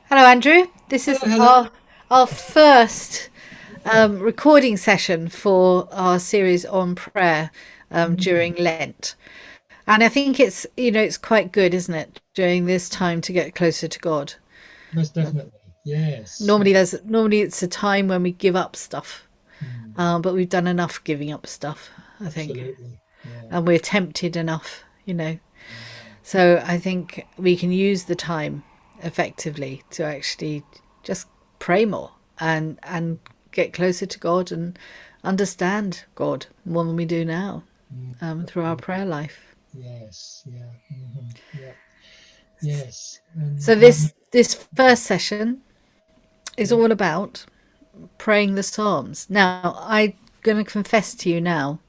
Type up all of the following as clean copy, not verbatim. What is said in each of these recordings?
Hello, Andrew. This is Hello, Helen. our first recording session for our series on prayer Mm, during Lent, and I think it's quite good, isn't it, during this time to get closer to God. most definitely. Yes. Normally it's a time when we give up stuff, Mm, but we've done enough giving up stuff, I think, absolutely. Yeah. and we're tempted enough. Mm, So I think we can use the time effectively to actually just pray more and get closer to God and understand God more than we do now through our absolutely. prayer life. Yes. Yeah. Yeah. Yes. And So this first session is yeah. all about praying the Psalms. Now, I'm going to confess to you now,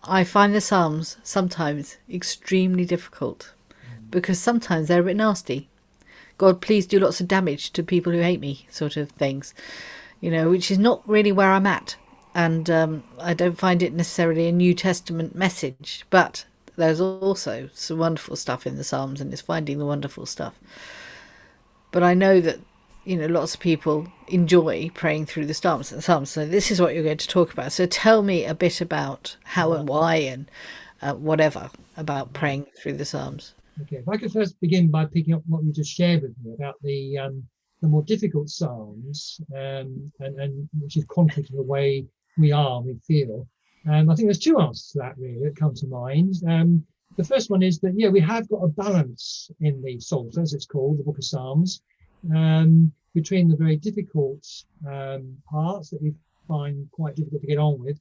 I find the Psalms sometimes extremely difficult Mm, because sometimes they're a bit nasty. God, please do lots of damage to people who hate me, sort of things, which is not really where I'm at. And I don't find it necessarily a New Testament message, but there's also some wonderful stuff in the Psalms, and it's finding the wonderful stuff. But I know that, lots of people enjoy praying through the Psalms. So this is what you're going to talk about. So tell me a bit about how right. and why and whatever about Right. praying through the Psalms. Okay. If I could first begin by picking up what you just shared with me about the more difficult psalms, and which is contrary to the way we feel. I think there's two answers to that really that come to mind. The first one is that yeah, we have got a balance in the Psalms, as it's called, the Book of Psalms, between the very difficult parts that we find quite difficult to get on with,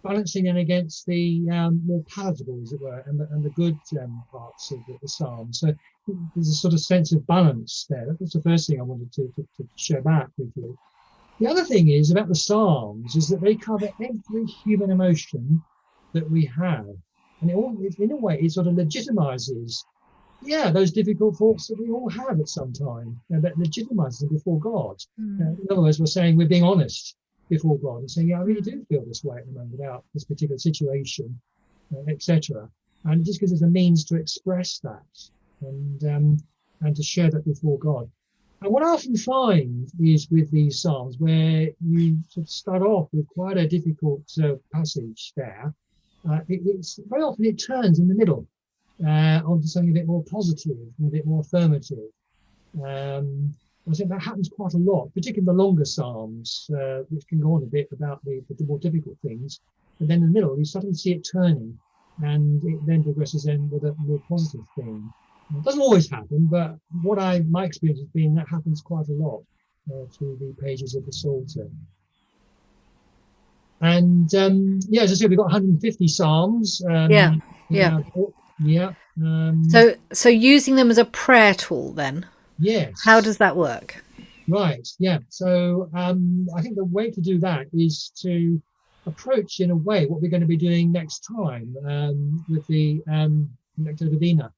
balancing them against the more palatable, as it were, and the good parts of the psalm. So there's a sort of sense of balance there. That's the first thing I wanted to share back with you. The other thing is about the psalms is that they cover every human emotion that we have, and in a way, it sort of legitimizes, yeah, those difficult thoughts that we all have at some time, and that legitimizes them before God. In other words, we're saying we're being honest before God and saying, yeah, I really do feel this way at the moment about this particular situation, etc. And it just gives us a means to express that and to share that before God. And what I often find is with these psalms where you sort of start off with quite a difficult passage there, it's very often it turns in the middle onto something a bit more positive and a bit more affirmative. Um, I think that happens quite a lot, particularly the longer psalms, which can go on a bit about the more difficult things. But then in the middle, you suddenly see it turning, and it then progresses in with a more positive theme. It doesn't always happen, but my experience has been that happens quite a lot through the pages of the Psalter. And yeah, as I said, we've got 150 psalms Yeah, in yeah. our book. Yeah. So using them as a prayer tool, then how Yes. does that work? Right. Yeah. So I think the way to do that is to approach in a way what we're going to be doing next time with the Lectio Divina,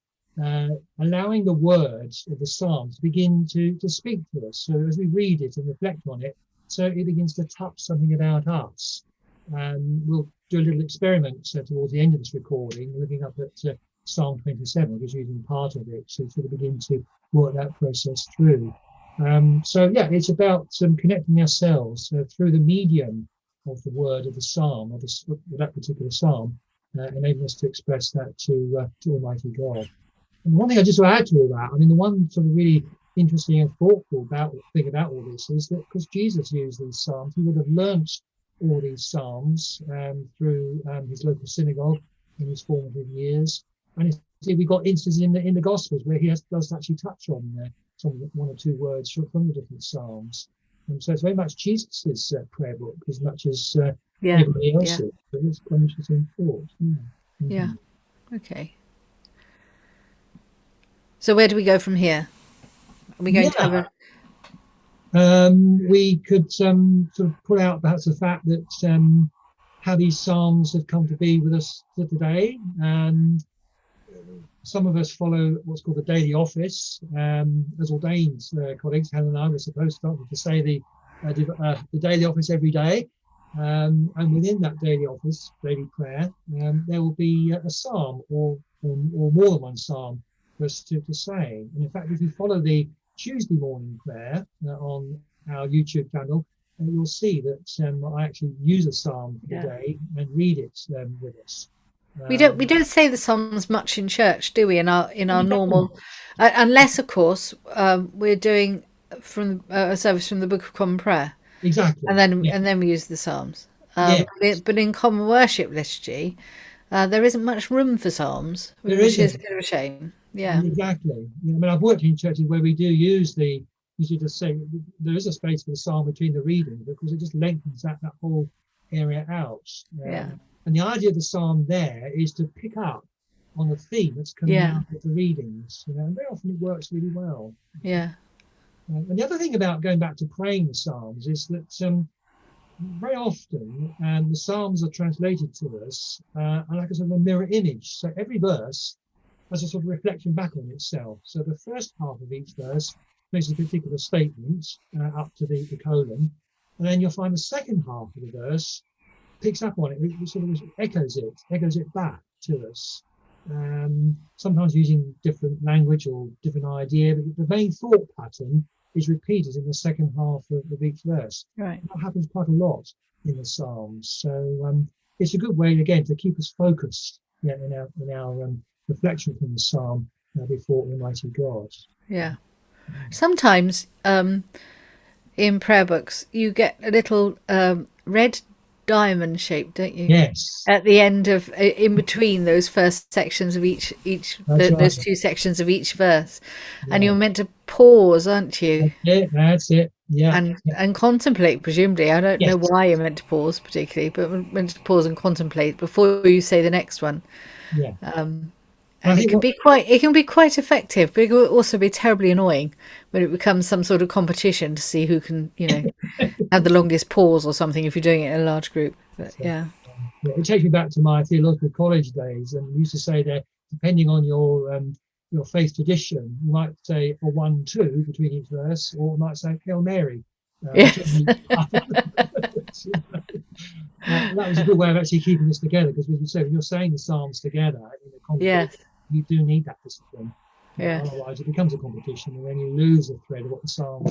allowing the words of the psalm to begin to speak to us. So as we read it and reflect on it, so it begins to touch something about us. We'll do a little experiment towards the end of this recording, looking up at Psalm 27, which is using part of it to sort of begin to work that process through. So yeah, it's about connecting ourselves through the medium of the word of the psalm, of that particular psalm, enabling us to express that to Almighty God. And one thing I just want to add to all that, I mean, the one sort of really interesting and thoughtful thing about all this is that because Jesus used these psalms, he would have learnt all these psalms through his local synagogue in his formative years. And we got instances in the Gospels where does actually touch on some one or two words from the different psalms. And so it's very much Jesus's prayer book as much as Yeah, everybody yeah, else's. So it's quite an interesting thought. Yeah. yeah. Mm-hmm. Okay. So where do we go from here? Are we going to have Yeah, a... we could sort of pull out perhaps the fact that how these psalms have come to be with us for today. Some of us follow what's called the daily office. As ordained colleagues, Helen and I were supposed to say the daily office every day. And within that daily office, daily prayer, there will be a psalm or more than one psalm for us to say. And in fact, if you follow the Tuesday morning prayer on our YouTube channel, you'll see that I actually use a psalm for the Yeah. day and read it with us. We don't say the Psalms much in church, do we? In our We don't. normal, unless of course we're doing from a service from the Book of Common Prayer, Exactly. Yeah. and then we use the Psalms. Yeah. But in common worship liturgy, there isn't much room for Psalms, There which is a isn't. bit of a shame. Yeah, Exactly. Yeah, I mean, I've worked in churches where we do use you should just say there is a space for the psalm between the reading because it just lengthens that whole area out. yeah, And the idea of the psalm there is to pick up on the theme that's coming yeah, out of the readings, and very often it works really well. yeah, And the other thing about going back to praying the psalms is that very often the psalms are translated to us like a sort of a mirror image. So every verse as a sort of reflection back on itself. So the first half of each verse makes a particular statement up to the colon, and then you'll find the second half of the verse picks up on it, it sort of echoes it back to us. Sometimes using different language or different idea, but the main thought pattern is repeated in the second half of each verse. right. That happens quite a lot in the Psalms. So it's a good way again to keep us focused in our reflection from the psalm before Almighty God. Yeah. Sometimes in prayer books you get a little red diamond shape, don't you? Yes, At the end of in between those first sections of each that's right. those two sections of each verse, and Yeah, you're meant to pause, aren't you? that's it. That's it. Yeah, yeah. And contemplate, presumably. I don't know Yes, why you're meant to pause particularly, but we're meant to pause and contemplate before you say the next one. yeah. I And think what it can be quite effective, but it can also be terribly annoying when it becomes some sort of competition to see who can, have the longest pause or something if you're doing it in a large group. But yeah. yeah, it takes me back to my theological college days, and we used to say that depending on your faith tradition, you might say a 1-2 between each verse, or you might say Hail Mary between Yes. each. That was a good way of actually keeping this together because, as you said, when you're saying the Psalms together in a congregation, Yes. you do need that discipline. Yes. Otherwise, it becomes a competition, and then you lose the thread of what the Psalm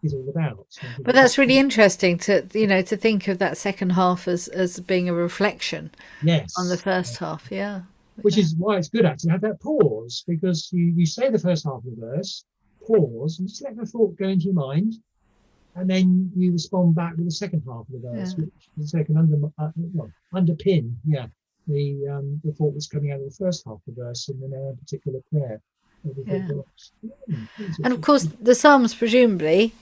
is all about. So But that's really interesting to think of that second half as being a reflection on the yes, first half. Yeah. which is why it's good actually to have that pause because you say the first half of the verse, pause, and just let the thought go into your mind, and then you respond back with the second half of the Yeah. verse, which can underpin, the thought that's coming out of the first half of the verse in the particular prayer. Yeah. And of course, the Psalms presumably,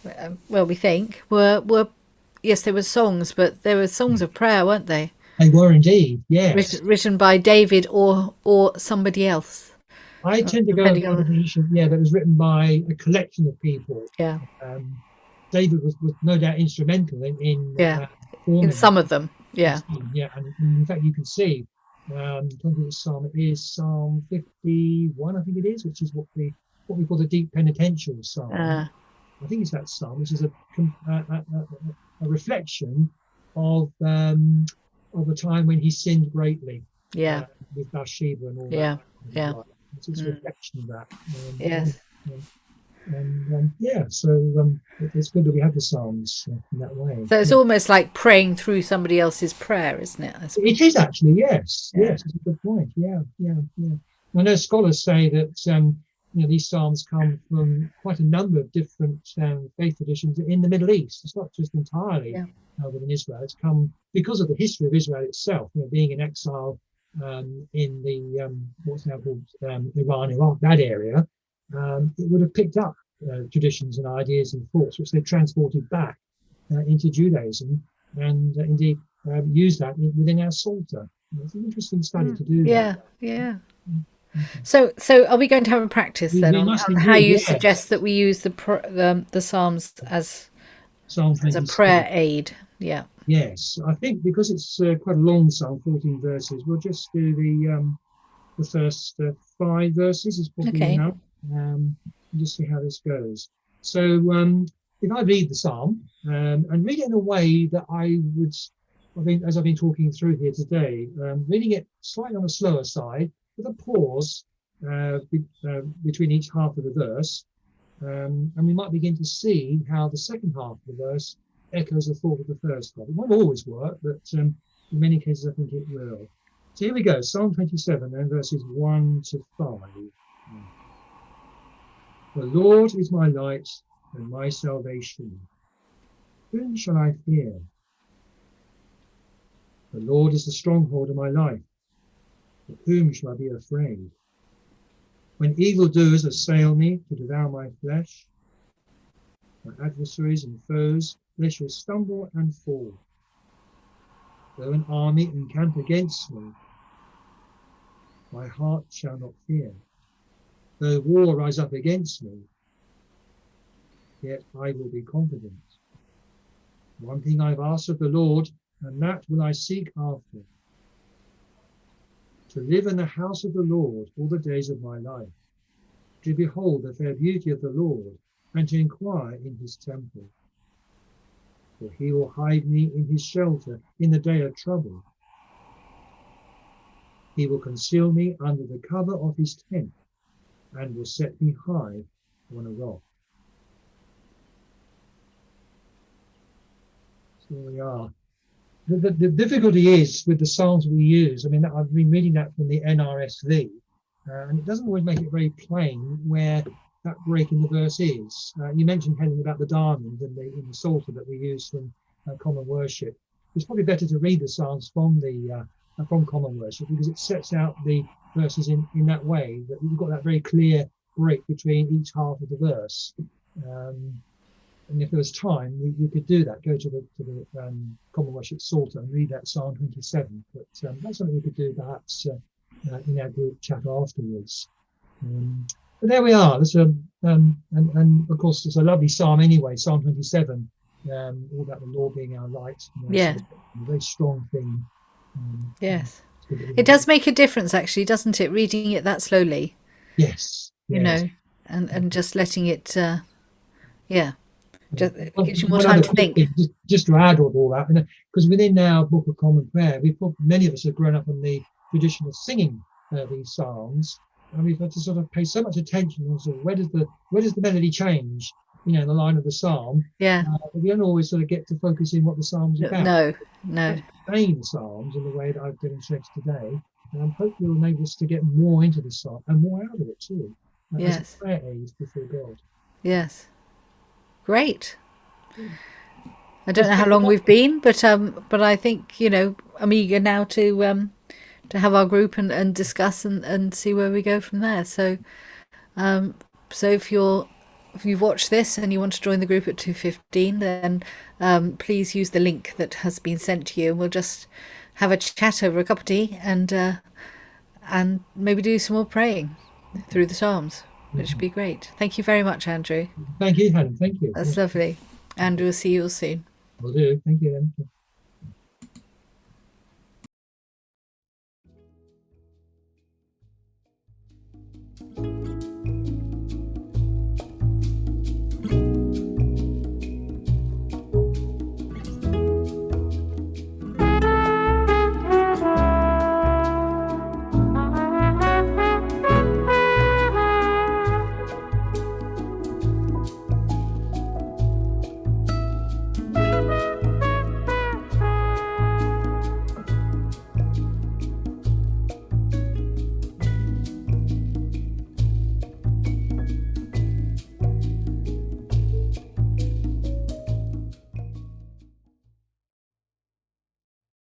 well, we think were yes, they were songs, but they were songs of prayer, weren't they? They were indeed, yes. Written by David or somebody else, I tend to go depending by the on position, that it was written by a collection of people. yeah, David was no doubt instrumental in yeah, in forming some of them, the yeah, psalm. Yeah, and in fact, you can see, Psalm, it is Psalm 51, I think it is, which is what we call the deep penitential psalm. uh, I think it's that psalm, which is a reflection of a time when he sinned greatly yeah, with Bathsheba and all yeah, yeah, that. It's a reflection of that. yes. So it's good that we have the Psalms in that way. So it's Yeah. almost like praying through somebody else's prayer, isn't it? I suppose. It is actually, yes, Yeah, it's a good point. Yeah, yeah, yeah. I know scholars say that these Psalms come from quite a number of different faith traditions in the Middle East. It's not just entirely yeah, within Israel. It's come because of the history of Israel itself. Being in exile in the what's now called Iran, Iraq, that area. It would have picked up traditions and ideas and thoughts which they transported back into Judaism and indeed used that within our Psalter. It's an interesting study to do that. yeah, yeah. Okay. So are we going to have a practice then We on, must on how indeed, you suggest yes. that we use the Psalms Psalm as a prayer 27. aid? Yeah. Yes, I think because it's quite a long psalm, 14 verses, we'll just do the first 5 verses is probably Okay. enough. And just see how this goes. So if I read the psalm and read it in a way that I would, I mean, as I've been talking through here today, reading it slightly on the slower side with a pause between each half of the verse, and we might begin to see how the second half of the verse echoes the thought of the first half. It won't always work, but in many cases I think it will. So here we go, Psalm 27 and verses 1 to 5. The Lord is my light and my salvation. Whom shall I fear? The Lord is the stronghold of my life. Of whom shall I be afraid? When evildoers assail me to devour my flesh, my adversaries and foes, they shall stumble and fall. Though an army encamp against me, my heart shall not fear. Though war rise up against me, yet I will be confident. One thing I've asked of the Lord, and that will I seek after, to live in the house of the Lord all the days of my life, to behold the fair beauty of the Lord, and to inquire in his temple. For he will hide me in his shelter in the day of trouble. He will conceal me under the cover of his tent, and will set me high on a rock. So we are. The difficulty is with the Psalms we use. I mean, I've been reading that from the NRSV, and it doesn't always make it very plain where that break in the verse is. You mentioned, Helen, about the diamond and the psalter that we use from Common Worship. It's probably better to read the Psalms from Common Worship because it sets out the verses in that way that you've got that very clear break between each half of the verse. And if there was time, we could do that. Go to the Common Worship Psalter and read that Psalm 27. But that's something we could do perhaps in our group chat afterwards. But there we are. And of course, it's a lovely psalm anyway. Psalm 27, all about the Lord being our light. So Yeah. it's a very strong thing. Yes. It's good that we It have it. does make a difference, actually, doesn't it? Reading it that slowly, Yes, you yes. know, and just letting it, yeah, just it gives you more One time other to quick think. thing, just to add all that, because within our Book of Common Prayer, many of us have grown up in the tradition of singing these psalms, and we've had to sort of pay so much attention on sort of where does the melody change, in the line of the psalm. Yeah. But we don't always sort of get to focus in what the psalm's about. No, no. Let's playing the psalms in the way that I've demonstrated today, and hopefully will enable us to get more into the psalm and more out of it too, as a Yes. prayer aid before God. Yes. Great. I don't Let's know how pick it long up. we've been, but I think, I'm eager now to have our group and discuss and see where we go from there. So if you've watched this and you want to join the group at 2:15, then please use the link that has been sent to you, and we'll just have a chat over a cup of tea and maybe do some more praying through the Psalms, which would be great. Thank you very much, Andrew. Thank you, Helen. Thank you. That's lovely. Andrew, we'll see you all soon. Will do. Thank you, then.